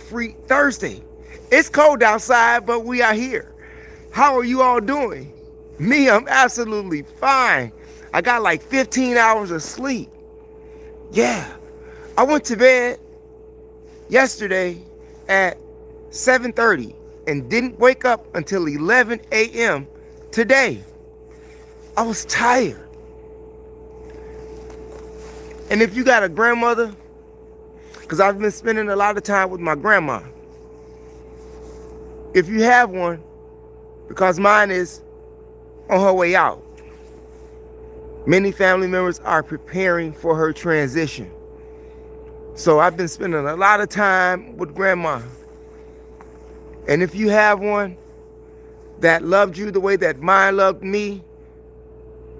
Free Thursday. It's cold outside, but we are here. How are you all doing? Me, I'm absolutely fine. I got like 15 hours of sleep. Yeah. I went to bed yesterday at 7:30 and didn't wake up until 11 a.m. today. I was tired. And if you got a grandmother, because I've been spending a lot of time with my grandma. If you have one, because mine is on her way out. Many family members are preparing for her transition. So I've been spending a lot of time with grandma. And if you have one that loved you the way that mine loved me,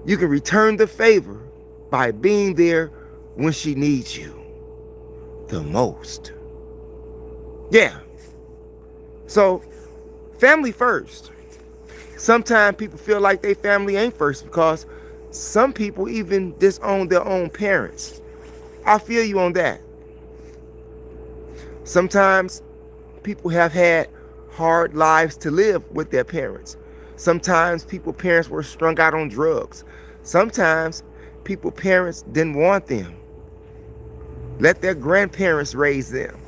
you can return the favor by being there when she needs you the most. Yeah. So, family first. Sometimes people feel like their family ain't first because some people even disown their own parents. I feel you on that. Sometimes people have had hard lives to live with their parents. Sometimes people's parents were strung out on drugs. Sometimes people's parents didn't want them. Let their grandparents raise them,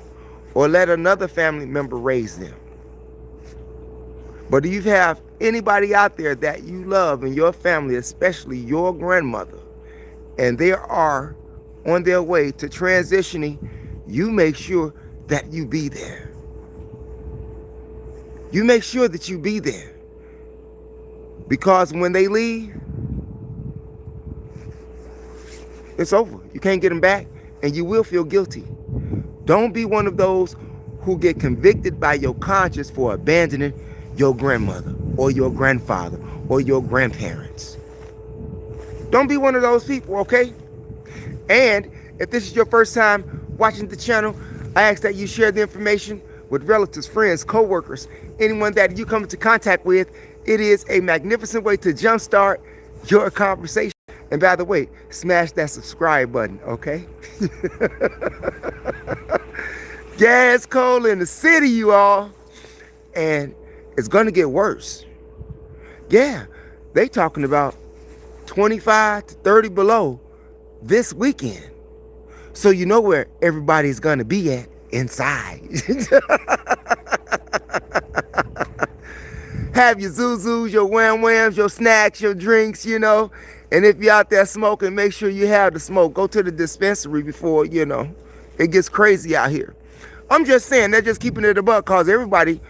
or let another family member raise them. But if you have anybody out there that you love in your family, especially your grandmother, and they are on their way to transitioning, you make sure that you be there. You make sure that you be there. Because when they leave, it's over. You can't get them back, and you will feel guilty. Don't be one of those who get convicted by your conscience for abandoning your grandmother or your grandfather or your grandparents. Don't be one of those people, okay? And if this is your first time watching the channel, I ask that you share the information with relatives, friends, co-workers, anyone that you come into contact with. It is a magnificent way to jumpstart your conversation. And by the way, smash that subscribe button, okay? Yeah, it's cold in the city, you all. And it's going to get worse. Yeah, they talking about 25 to 30 below this weekend. So you know where everybody's going to be at? Inside. Have your zuzus, your wham-whams, your snacks, your drinks, you know. And if you're out there smoking, make sure you have the smoke. Go to the dispensary before, you know, it gets crazy out here. I'm just saying, they're just keeping it a buck because everybody,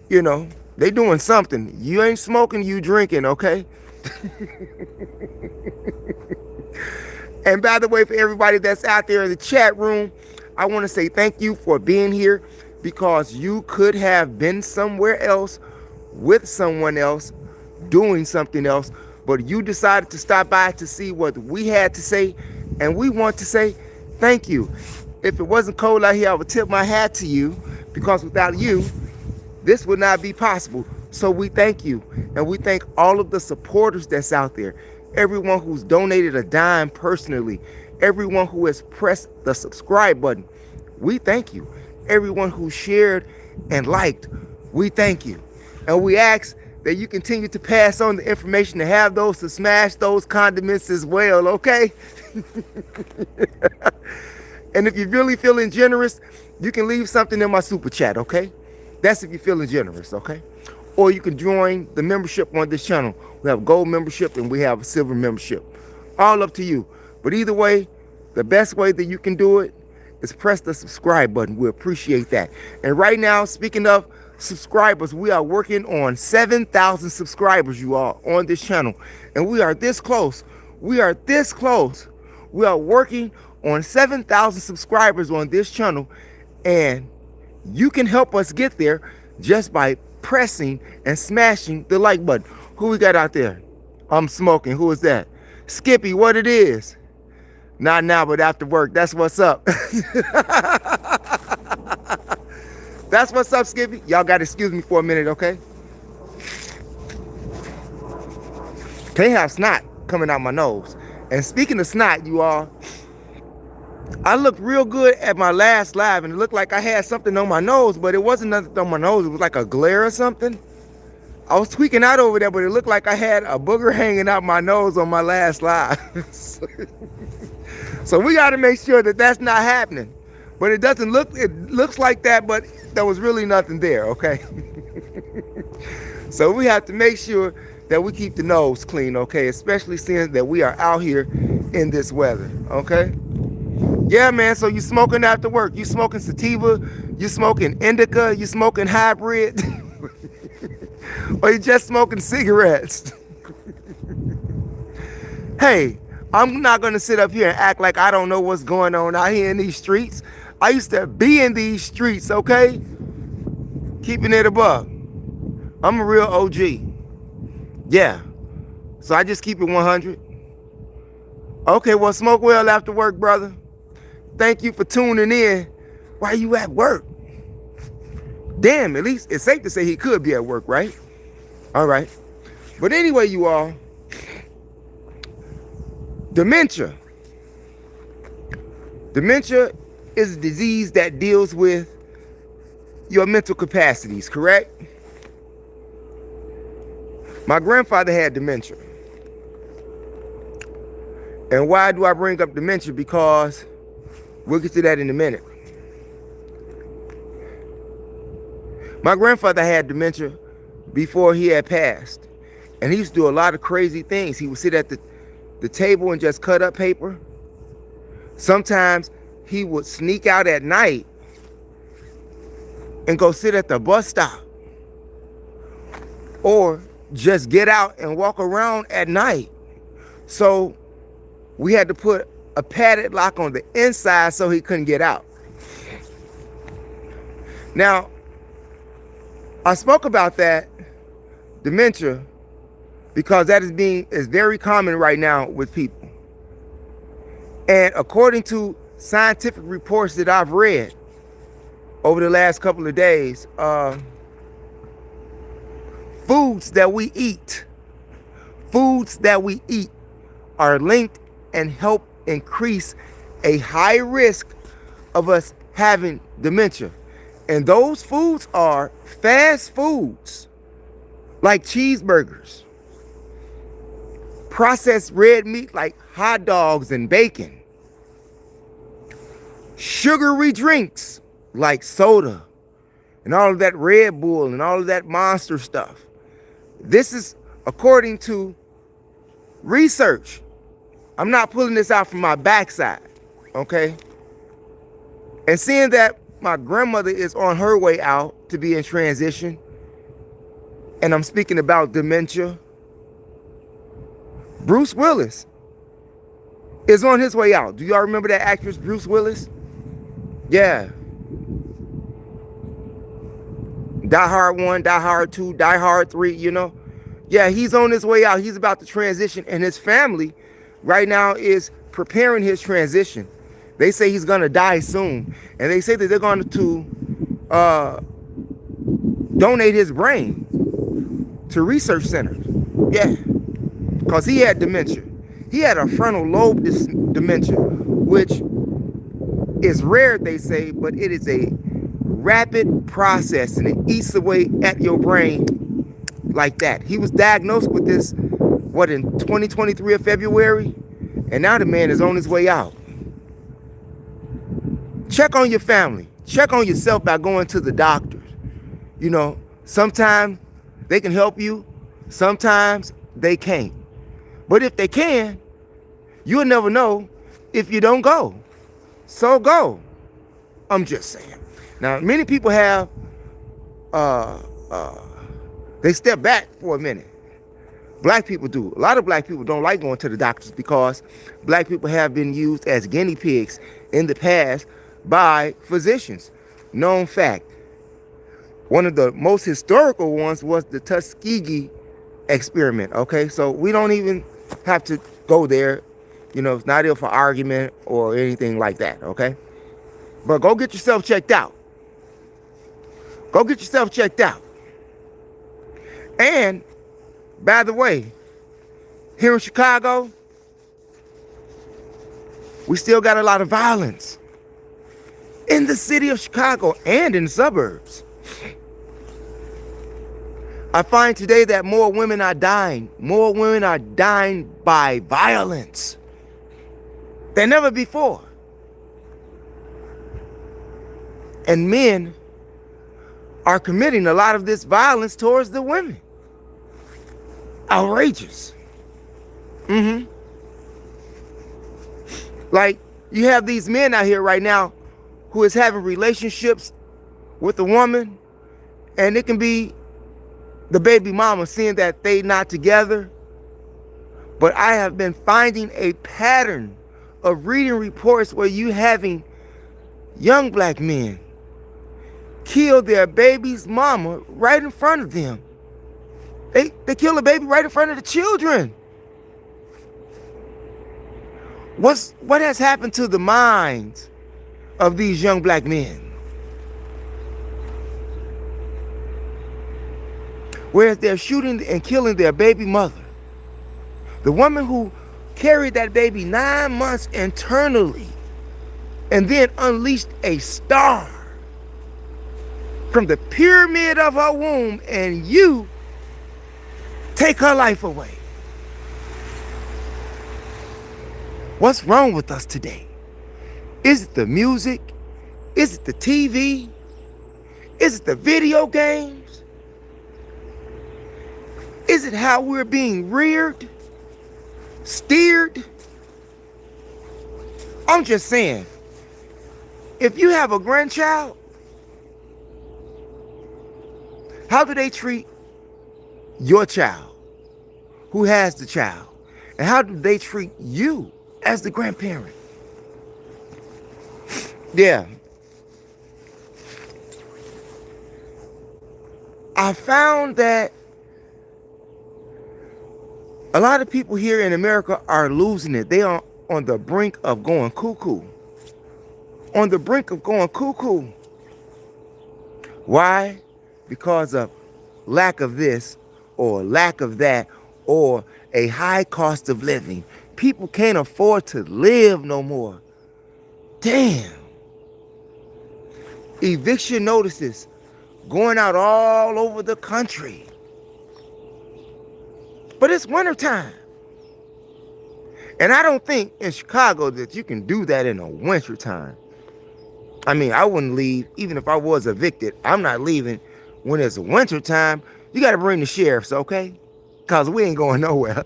you know, they doing something. You ain't smoking, you drinking, okay? And by the way, for everybody that's out there in the chat room, I want to say thank you for being here, because you could have been somewhere else with someone else doing something else, but you decided to stop by to see what we had to say, and we want to say thank you. If it wasn't cold out here, I would tip my hat to you, because without you, this would not be possible. So we thank you, and we thank all of the supporters that's out there, everyone who's donated a dime personally, everyone who has pressed the subscribe button, we thank you. Everyone who shared and liked, we thank you. And we ask that you continue to pass on the information to have those to smash those condiments as well, okay? And if you're really feeling generous, you can leave something in my super chat, okay? That's if you're feeling generous, okay? Or you can join the membership on this channel. We have a gold membership and we have a silver membership. All up to you. But either way, the best way that you can do it is press the subscribe button. We appreciate that. And right now, speaking of subscribers, we are working on 7,000 subscribers, you all, on this channel. And we are this close. We are this close. We are working on 7,000 subscribers on this channel. And you can help us get there just by pressing and smashing the like button. Who we got out there? I'm smoking. Who is that? Skippy, what it is? Not now, but after work. That's what's up. That's what's up, Skippy. Y'all got to excuse me for a minute, okay? Can't have snot coming out my nose. And speaking of snot, you all, I looked real good at my last live, and it looked like I had something on my nose, but it wasn't nothing on my nose. It was like a glare or something. I was tweaking out over there, but it looked like I had a booger hanging out my nose on my last live. So we got to make sure that that's not happening. But it doesn't look, it looks like that, but there was really nothing there, okay? So we have to make sure that we keep the nose clean, okay? Especially seeing that we are out here in this weather, okay? Yeah, man, so you smoking after work. You smoking sativa, you smoking indica, you smoking hybrid, or you just smoking cigarettes. Hey, I'm not going to sit up here and act like I don't know what's going on out here in these streets. I used to be in these streets, okay? Keeping it above. I'm a real OG. Yeah. So I just keep it 100. Okay, well, smoke well after work, brother. Thank you for tuning in. Why are you at work? Damn, at least it's safe to say he could be at work, right? All right. But anyway, you all, dementia. Dementia is a disease that deals with your mental capacities, correct? My grandfather had dementia. And why do I bring up dementia? Because we'll get to that in a minute. My grandfather had dementia before he had passed. And he used to do a lot of crazy things. He would sit at the table and just cut up paper. Sometimes he would sneak out at night and go sit at the bus stop. Or just get out and walk around at night. So we had to put a padded lock on the inside so he couldn't get out. Now, I spoke about that, dementia, because that is very common right now with people. And according to scientific reports that I've read over the last couple of days, foods that we eat are linked and help increase a high risk of us having dementia. And those foods are fast foods like cheeseburgers, processed red meat like hot dogs and bacon, sugary drinks like soda and all of that Red Bull and all of that Monster stuff. This is according to research. I'm not pulling this out from my backside, okay? And seeing that my grandmother is on her way out to be in transition, and I'm speaking about dementia, Bruce Willis is on his way out. Do y'all remember that actress, Bruce Willis? Yeah. Die Hard 1, Die Hard 2, Die Hard 3, you know? Yeah, he's on his way out. He's about to transition, and his family right now is preparing his transition. They say he's going to die soon, and they say that they're going to donate his brain to research centers. Yeah, because he had dementia. He had a frontal lobe dementia, which is rare, they say, but it is a rapid process, and it eats away at your brain like that. He was diagnosed with this, what, in 2023 of February? And now the man is on his way out. Check on your family. Check on yourself by going to the doctors. You know, sometimes they can help you. Sometimes they can't. But if they can, you'll never know if you don't go. So go. I'm just saying. Now, many people have, they step back for a minute. Black people do. A lot of black people don't like going to the doctors because black people have been used as guinea pigs in the past by physicians. Known fact. One of the most historical ones was the Tuskegee experiment. Okay, so we don't even have to go there. You know, it's not ill for argument or anything like that. Okay, but go get yourself checked out. Go get yourself checked out. And by the way, here in Chicago, We still got a lot of violence in the city of Chicago and in the suburbs. I find today that more women are dying. More women are dying by violence than ever before. And men are committing a lot of this violence towards the women. Outrageous. Like, you have these men out here right now who is having relationships with a woman, and it can be the baby mama seeing that they not together. But I have been finding a pattern of reading reports where you having young black men kill their baby's mama right in front of them. They kill the baby right in front of the children. What has happened to the minds of these young black men? Whereas they're shooting and killing their baby mother. The woman who carried that baby 9 months internally and then unleashed a star from the pyramid of her womb, and you take her life away. What's wrong with us today? Is it the music? Is it the TV? Is it the video games? Is it how we're being reared? Steered? I'm just saying, if you have a grandchild, how do they treat your child who has the child? And how do they treat you as the grandparent? Yeah. I found that a lot of people here in America are losing it. They are on the brink of going cuckoo. On the brink of going cuckoo. Why? Because of lack of this or lack of that or a high cost of living. People can't afford to live no more. Damn. Eviction notices going out all over the country. But it's wintertime. And I don't think in Chicago that you can do that in the wintertime. I mean, I wouldn't leave even if I was evicted. I'm not leaving when it's wintertime. You got to bring the sheriffs, okay? Because we ain't going nowhere.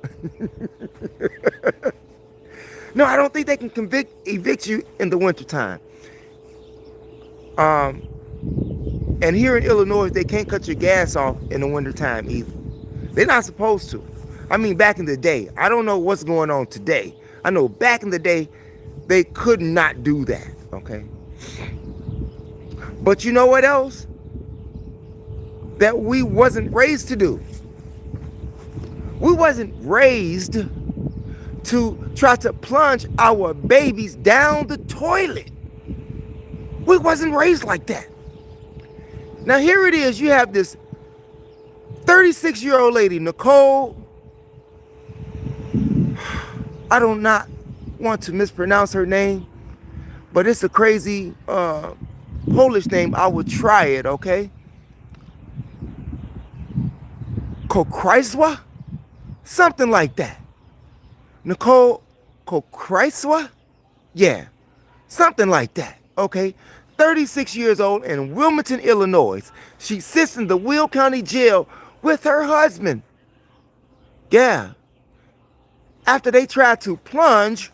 No, I don't think they can evict you in the wintertime. And here in Illinois, they can't cut your gas off in the wintertime either. They're not supposed to. I mean, back in the day, I don't know what's going on today. I know back in the day, they could not do that, okay? But you know what else? That we wasn't raised to do. We wasn't raised to try to plunge our babies down the toilet. We wasn't raised like that. Now here it is, you have this 36-year-old lady, Nicole. I do not want to mispronounce her name, but it's a crazy Polish name. I would try it, okay? Kokreiswa? Something like that. Nicole Kokreiswa? Yeah, something like that, okay? 36 years old in Wilmington, Illinois. She sits in the Will County Jail with her husband. Yeah. After they tried to plunge,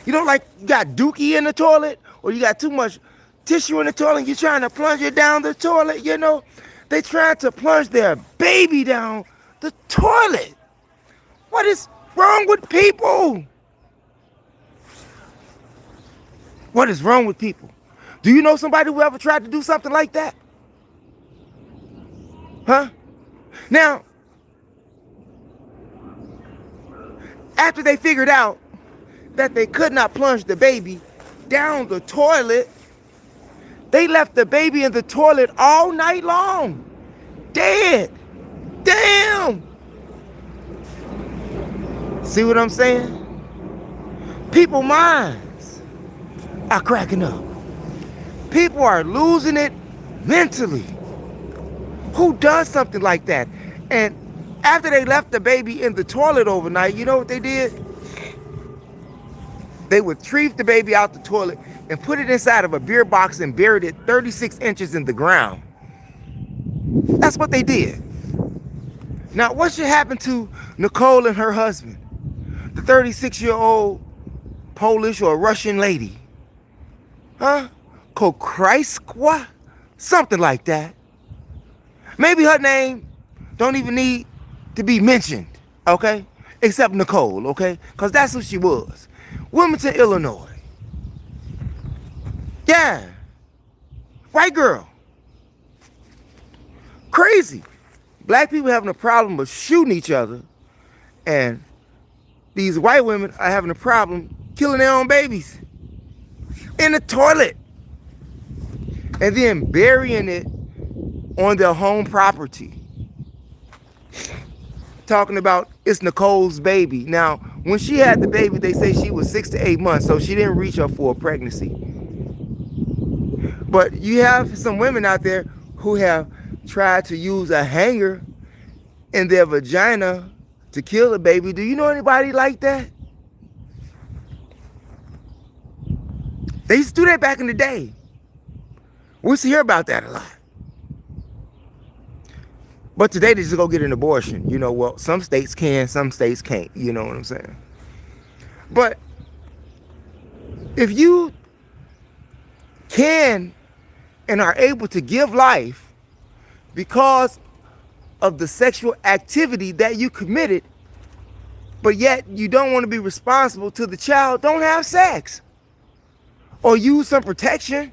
you know, like you got dookie in the toilet or you got too much tissue in the toilet and you're trying to plunge it down the toilet, you know? They tried to plunge their baby down the toilet. What is wrong with people? What is wrong with people? Do you know somebody who ever tried to do something like that? Huh? Now, after they figured out that they could not plunge the baby down the toilet, they left the baby in the toilet all night long. Dead. Damn. See what I'm saying? People's minds are cracking up. People are losing it mentally. Who does something like that? And after they left the baby in the toilet overnight, you know what they did? They would retrieve the baby out the toilet and put it inside of a beer box and buried it 36 inches in the ground. That's what they did. Now, what should happen to Nicole and her husband, the 36-year-old Polish or Russian lady? Huh? Kokryskwa? Something like that. Maybe her name don't even need to be mentioned, okay? Except Nicole, okay? Because that's who she was. Wilmington, Illinois. Yeah. White girl. Crazy. Black people having a problem with shooting each other, and these white women are having a problem killing their own babies in the toilet and then burying it on their home property. Talking about it's Nicole's baby. Now, when she had the baby, they say she was 6 to 8 months, so she didn't reach her full pregnancy. But you have some women out there who have tried to use a hanger in their vagina to kill a baby. Do you know anybody like that? They used to do that back in the day. We used to hear about that a lot. But today they just go get an abortion. You know, well, some states can, some states can't. You know what I'm saying? But if you can and are able to give life because of the sexual activity that you committed, but yet you don't want to be responsible to the child, don't have sex or use some protection.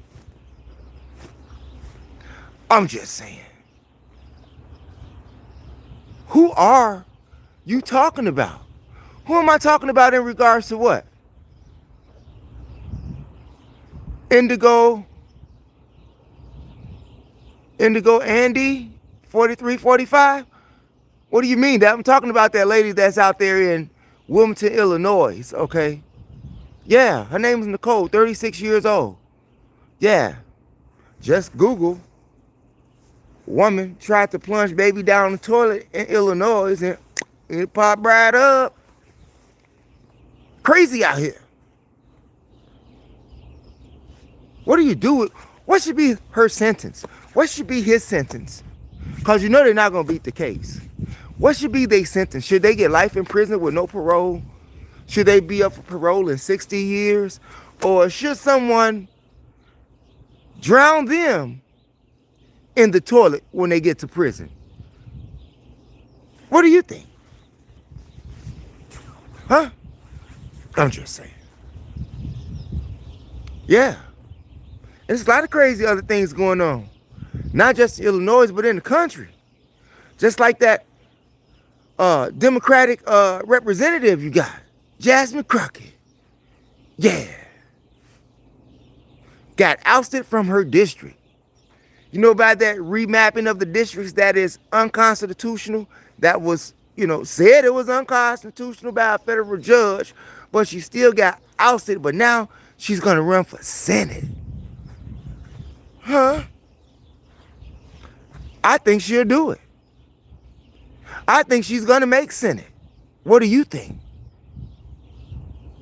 I'm just saying. Who are you talking about? Who am I talking about in regards to what? Indigo Andy, 43, 45? What do you mean? That I'm talking about that lady that's out there in Wilmington, Illinois, okay? Yeah, her name is Nicole, 36 years old. Yeah, just Google. Woman tried to plunge baby down the toilet in Illinois and it popped right up. Crazy out here. What do you do with, what should be her sentence? What should be his sentence? Because you know they're not going to beat the case. What should be their sentence? Should they get life in prison with no parole? Should they be up for parole in 60 years? Or should someone drown them in the toilet when they get to prison? What do you think? Huh? I'm just saying. Yeah. There's a lot of crazy other things going on. Not just in Illinois, but in the country. Just like that Democratic representative you got, Jasmine Crockett. Yeah. Got ousted from her district. You know about that remapping of the districts that is unconstitutional? That was, said it was unconstitutional by a federal judge, but she still got ousted, but now she's going to run for Senate. Huh? I think she'll do it. I think she's going to make Senate. What do you think?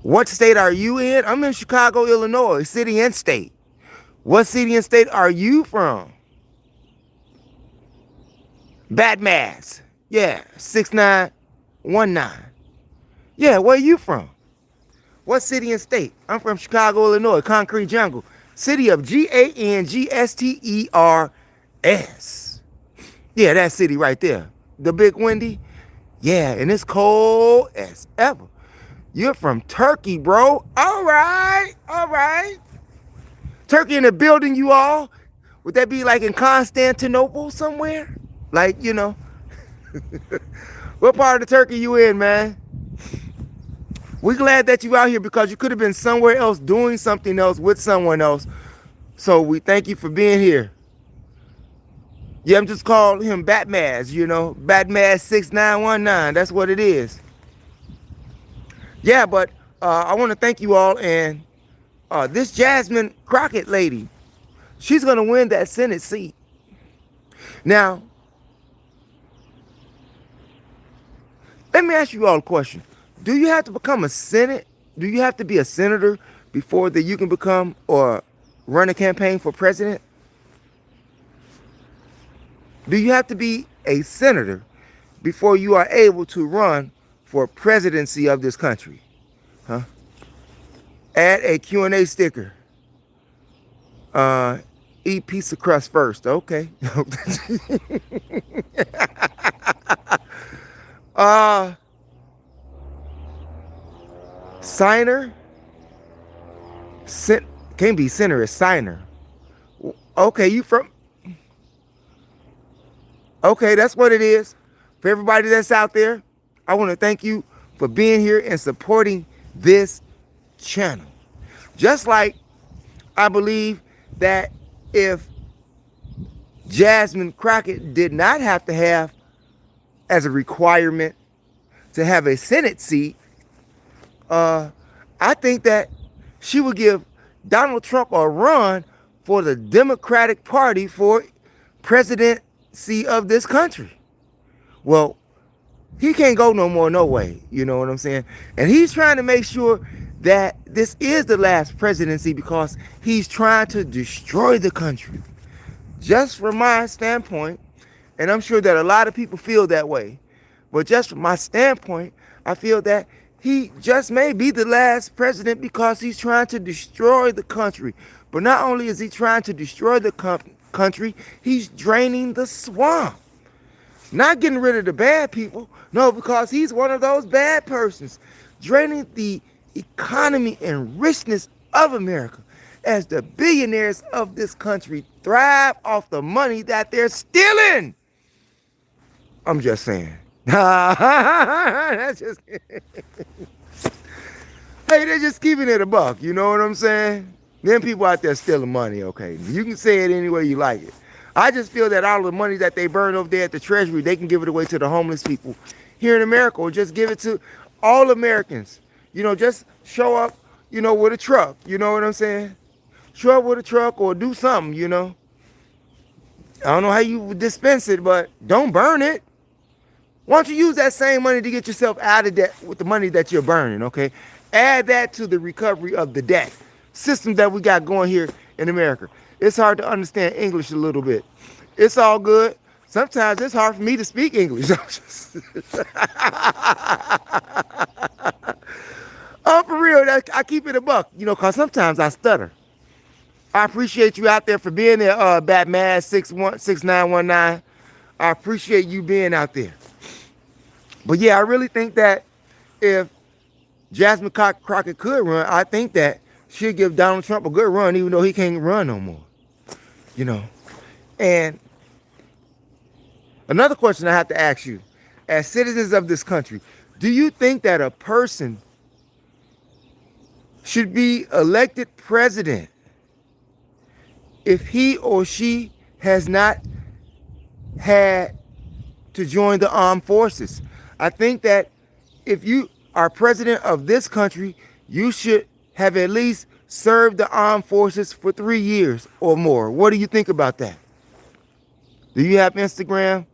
What state are you in? I'm in Chicago, Illinois, city and state. What city and state are you from? Batmass. Yeah, 6919. Yeah, where you from? What city and state? I'm from Chicago, Illinois, Concrete Jungle. City of Gangsters. Yeah, that city right there. The Big Windy. Yeah, and it's cold as ever. You're from Turkey, bro. All right. Turkey in the building, you all. Would that be like in Constantinople somewhere? Like, What part of Turkey you in, man? We're glad that you out here because you could have been somewhere else doing something else with someone else. So we thank you for being here. Yeah, I'm just calling him Batmaz, Batmaz 6919. That's what it is. Yeah, but I want to thank you all. And this Jasmine Crockett lady, she's going to win that Senate seat. Now, let me ask you all a question. Do you have to become a Senate? Do you have to be a senator before that you can become or run a campaign for president? Do you have to be a senator before you are able to run for presidency of this country? Huh? Add a Q&A sticker. Eat pizza crust first. Okay. Signer? Can't be center, it's signer. Okay, you from... Okay, that's what it is. For everybody that's out there, I want to thank you for being here and supporting this channel. Just like I believe that if Jasmine Crockett did not have to have as a requirement to have a Senate seat, I think that she would give Donald Trump a run for the Democratic Party for presidency of this country. Well, he can't go no more, no way. You know what I'm saying? And he's trying to make sure that this is the last presidency because he's trying to destroy the country. Just from my standpoint, and I'm sure that a lot of people feel that way, but just from my standpoint, I feel that he just may be the last president because he's trying to destroy the country. But not only is he trying to destroy the country, he's draining the swamp. Not getting rid of the bad people. No, because he's one of those bad persons. Draining the economy and richness of America as the billionaires of this country thrive off the money that they're stealing. I'm just saying. That's just... Hey, they're just keeping it a buck. You know what I'm saying? Them people out there stealing money, okay? You can say it any way you like it. I just feel that all the money that they burn over there at the Treasury, they can give it away to the homeless people here in America, or just give it to all Americans. You know, just show up, you know, with a truck. You know what I'm saying? Show up with a truck or do something, you know. I don't know how you would dispense it, but don't burn it. Why don't you use that same money to get yourself out of debt with the money that you're burning, okay? Add that to the recovery of the debt system that we got going here in America. It's hard to understand English a little bit. It's all good. Sometimes it's hard for me to speak English. Oh, for real, I keep it a buck, you know, because sometimes I stutter. I appreciate you out there for being there, Batman 6919. I appreciate you being out there. But yeah, I really think that if Jasmine Crockett could run, I think that she'd give Donald Trump a good run, even though he can't run no more. You know. And another question I have to ask you, as citizens of this country, do you think that a person should be elected president if he or she has not had to join the armed forces? I think that if you are president of this country, you should have at least served the armed forces for 3 years or more. What do you think about that? Do you have Instagram?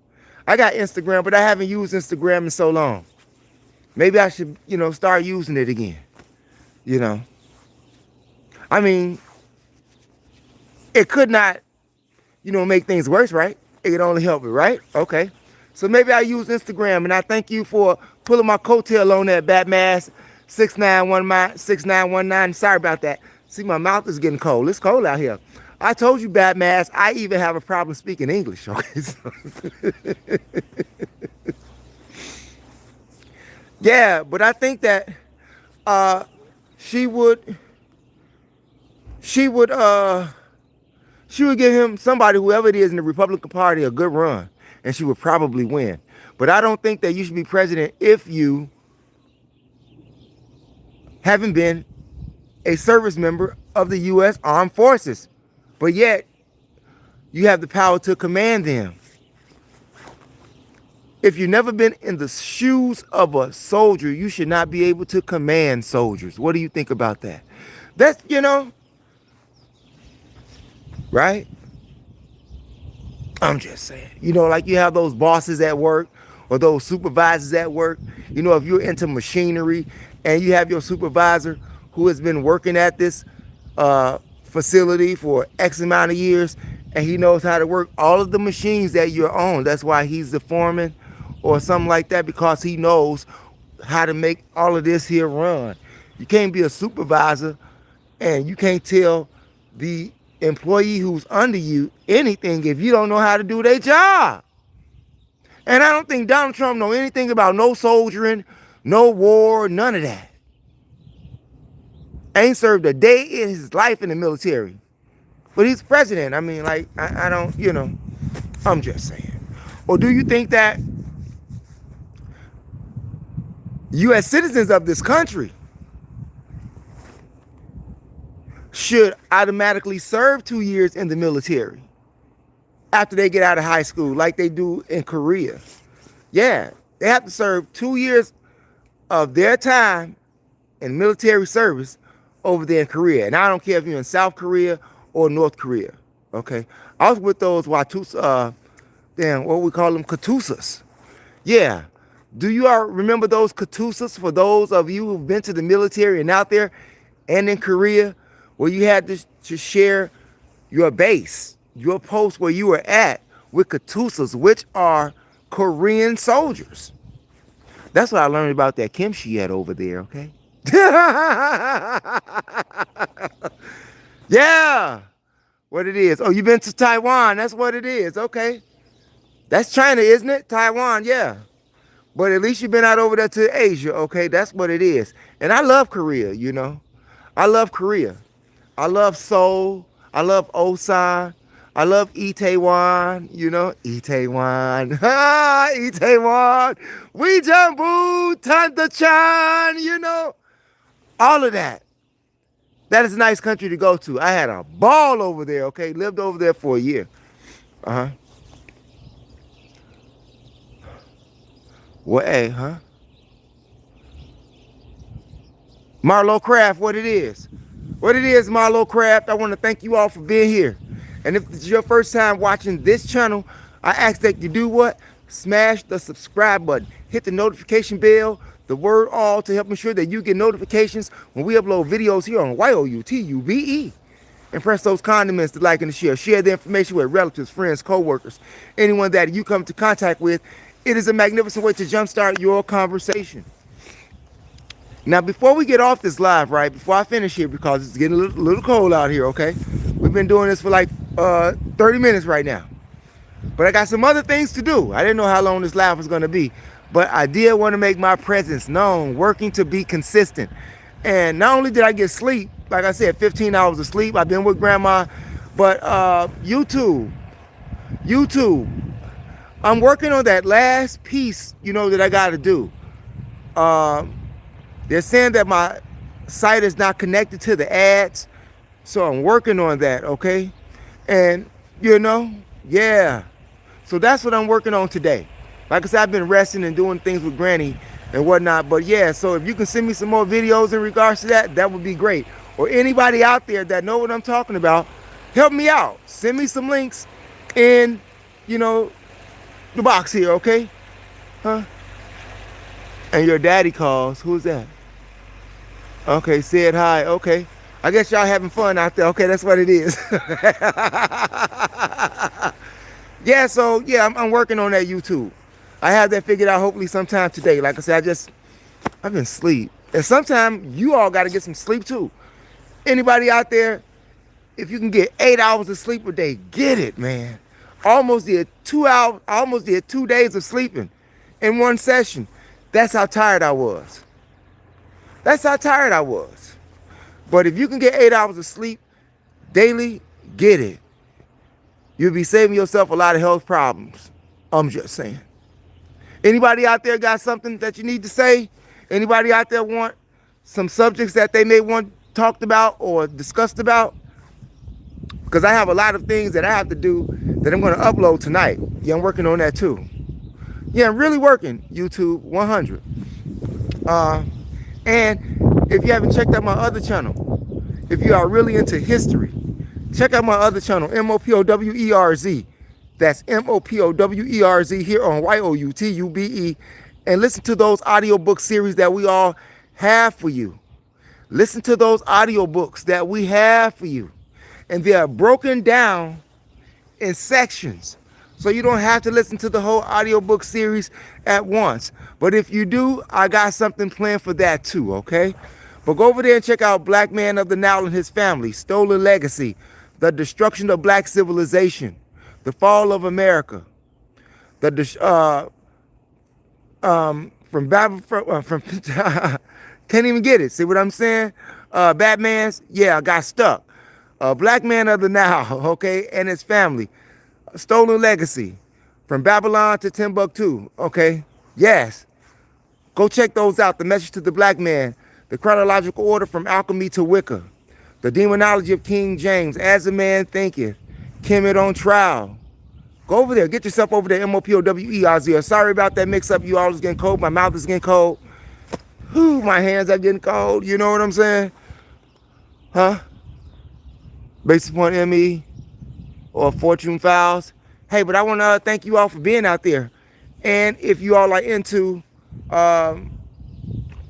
I got Instagram, but I haven't used Instagram in so long. Maybe I should, you know, start using it again. You know, I mean, it could not, you know, make things worse, right? It could only help it, right? Okay. So maybe I use Instagram, and I thank you for pulling my coattail on that, Batman 6919. Sorry about that. See, my mouth is getting cold. It's cold out here. I told you, Batman, I even have a problem speaking English. Okay. So yeah, but I think that she would give him, somebody, whoever it is in the Republican Party, a good run, and she would probably win. But I don't think that you should be president if you haven't been a service member of the U.S. Armed Forces, but yet you have the power to command them. If you've never been in the shoes of a soldier, you should not be able to command soldiers. What do you think about that? That's, right? I'm just saying. Like you have those bosses at work or those supervisors at work. If you're into machinery and you have your supervisor who has been working at this facility for X amount of years, and he knows how to work all of the machines that you're on. That's why he's the foreman or something like that, because he knows how to make all of this here run. You can't be a supervisor and you can't tell the employee who's under you anything if you don't know how to do their job. And I don't think Donald Trump know anything about no soldiering, no war, none of that. Ain't served a day in his life in the military. But he's president. I mean, like, I don't, I'm just saying. Or do you think that U.S. citizens of this country should automatically serve 2 years in the military after they get out of high school, like they do in Korea? Yeah, they have to serve 2 years of their time in military service over there in Korea. And I don't care if you're in South Korea or North Korea, okay? I was with those Watusa, what we call them, Katusas. Yeah. Do you all remember those Katusas, for those of you who've been to the military and out there and in Korea, where you had to share your base, your post where you were at with Katusas, which are Korean soldiers. That's what I learned about that kimchi at over there, okay? Yeah, what it is. Oh, you've been to Taiwan. That's what it is. Okay. That's China, isn't it? Taiwan, yeah. But at least you've been out over there to Asia, okay? That's what it is. And I love Korea, I love Korea. I love Seoul. I love Osan. I love Itaewon, Itaewon. Ha, Itaewon. Weejambu, Tanta-chan, all of that. That is a nice country to go to. I had a ball over there, okay? Lived over there for a year. Uh-huh. What, huh? Marlo Craft, what it is. What it is, Marlo Craft, I want to thank you all for being here. And if it's your first time watching this channel, I ask that you do what? Smash the subscribe button. Hit the notification bell, the word all, to help ensure that you get notifications when we upload videos here on YOUTUBE. And press those condiments to like and to share. Share the information with relatives, friends, co-workers, anyone that you come into contact with. It is a magnificent way to jumpstart your conversation. Now, before we get off this live, right, before I finish here, because it's getting a little cold out here, okay? We've been doing this for like 30 minutes right now. But I got some other things to do. I didn't know how long this live was going to be. But I did want to make my presence known, working to be consistent. And not only did I get sleep, like I said, 15 hours of sleep. I've been with grandma. But YouTube. I'm working on that last piece, that I got to do. They're saying that my site is not connected to the ads. So I'm working on that, okay? And, yeah. So that's what I'm working on today. Like I said, I've been resting and doing things with Granny and whatnot. But yeah, so if you can send me some more videos in regards to that, that would be great. Or anybody out there that know what I'm talking about, help me out. Send me some links in, the box here, okay? Huh? And your daddy calls. Who's that? Okay, said hi. Okay. I guess y'all having fun out there. Okay, that's what it is. Yeah, so, yeah, I'm working on that YouTube. I have that figured out hopefully sometime today. Like I said, I've been asleep. And sometimes you all got to get some sleep too. Anybody out there, if you can get 8 hours of sleep a day, get it, man. Almost did 2 hours, almost did 2 days of sleeping in one session. That's how tired I was. That's how tired I was. But if you can get 8 hours of sleep daily, get it. You'll be saving yourself a lot of health problems. I'm just saying. Anybody out there got something that you need to say? Anybody out there want some subjects that they may want talked about or discussed about? Because I have a lot of things that I have to do that I'm going to upload tonight. Yeah, I'm working on that too. Yeah, I'm really working, YouTube 100. And if you haven't checked out my other channel, if you are really into history, check out my other channel, MOPOWERZ. That's MOPOWERZ here on YOUTUBE. And listen to those audiobook series that we all have for you. Listen to those audiobooks that we have for you. And they are broken down in sections. So you don't have to listen to the whole audiobook series at once. But if you do, I got something planned for that too, okay? But go over there and check out Black Man of the Nile and His Family, Stolen Legacy, The Destruction of Black Civilization, The Fall of America, from can't even get it. See what I'm saying? Batman's, yeah, I got stuck. Black Man of the Nile, okay, and His Family, Stolen Legacy, From Babylon to Timbuktu, okay? Yes. Go check those out. The Message to the Black Man, The Chronological Order from Alchemy to Wicca, The Demonology of King James, As a Man Thinketh, Kemet on Trial. Go over there. Get yourself over there, MOPOWERZ. Sorry about that mix-up. You all is getting cold. My mouth is getting cold. Whew, my hands are getting cold. You know what I'm saying? Huh? Based upon ME or Fortune Files. Hey, but I want to thank you all for being out there. And if you all are into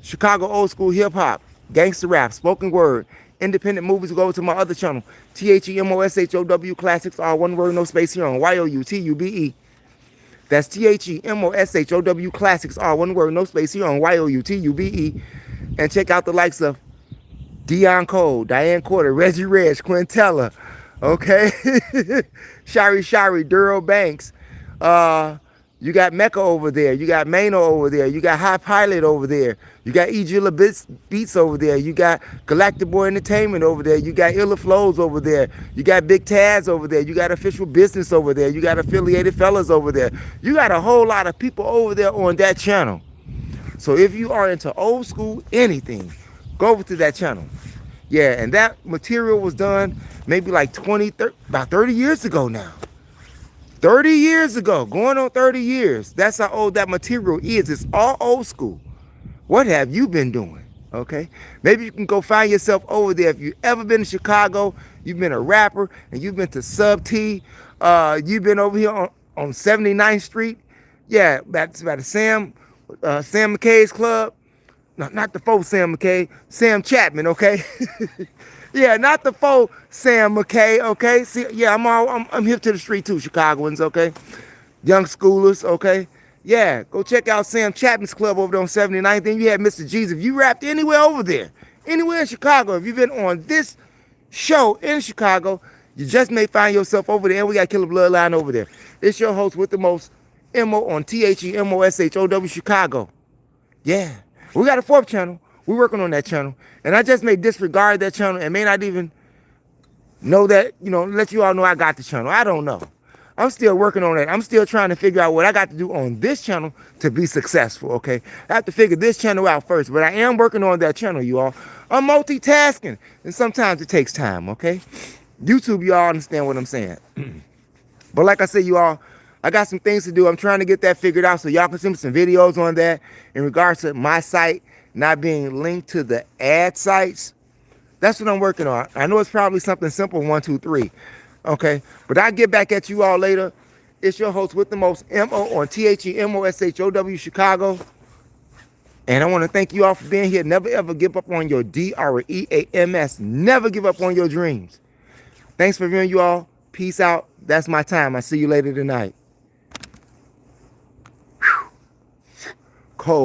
Chicago old school hip hop, gangster rap, spoken word, independent movies, go over to my other channel, THEMOSHOW Classics, all one word, no space here on YOUTUBE. That's THEMOSHOW Classics, all one word, no space here on YOUTUBE. And check out the likes of Dion Cole, Diane Porter, Reggie Reg, Quintella, okay? Shari, Duro Banks. You got Mecca over there. You got Mano over there. You got High Pilot over there. You got Ejula Beats over there. You got Galactic Boy Entertainment over there. You got Illa Flows over there. You got Big Taz over there. You got Official Business over there. You got Affiliated Fellas over there. You got a whole lot of people over there on that channel. So if you are into old school anything, go over to that channel. Yeah, and that material was done maybe like about 30 years ago now. 30 years ago, going on 30 years. That's how old that material is. It's all old school. What have you been doing? Okay, maybe you can go find yourself over there. If you've ever been to Chicago, you've been a rapper, and you've been to Sub T, you've been over here on 79th Street. Yeah, that's about Sam McKay's club. No, not the faux Sam McKay, Sam Chapman, okay? Yeah, not the faux Sam McKay, okay? See, yeah, I'm hip to the street too, Chicagoans, okay? Young schoolers, okay? Yeah, go check out Sam Chapman's club over there on 79th. Then you have Mr. G's. If you rapped anywhere over there, anywhere in Chicago, if you've been on this show in Chicago, you just may find yourself over there. And we got Killer Bloodline over there. It's your host with the most, MO on THEMOSHOW Chicago. Yeah. We got a fourth channel. We're working on that channel. And I just may disregard that channel and may not even know that, let you all know I got the channel. I don't know. I'm still working on that. I'm still trying to figure out what I got to do on this channel to be successful, okay? I have to figure this channel out first, but I am working on that channel, you all. I'm multitasking, and sometimes it takes time, okay? YouTube, you all understand what I'm saying. But like I said, you all, I got some things to do. I'm trying to get that figured out so y'all can send me some videos on that in regards to my site not being linked to the ad sites. That's what I'm working on. I know it's probably something simple, 1, 2, 3. Okay, but I'll get back at you all later. It's your host with the most, MO on THEMOSHOW Chicago. And I want to thank you all for being here. Never ever give up on your DREAMS. Never give up on your dreams. Thanks for viewing, you all. Peace out. That's my time. I'll see you later tonight. Whew. Cold.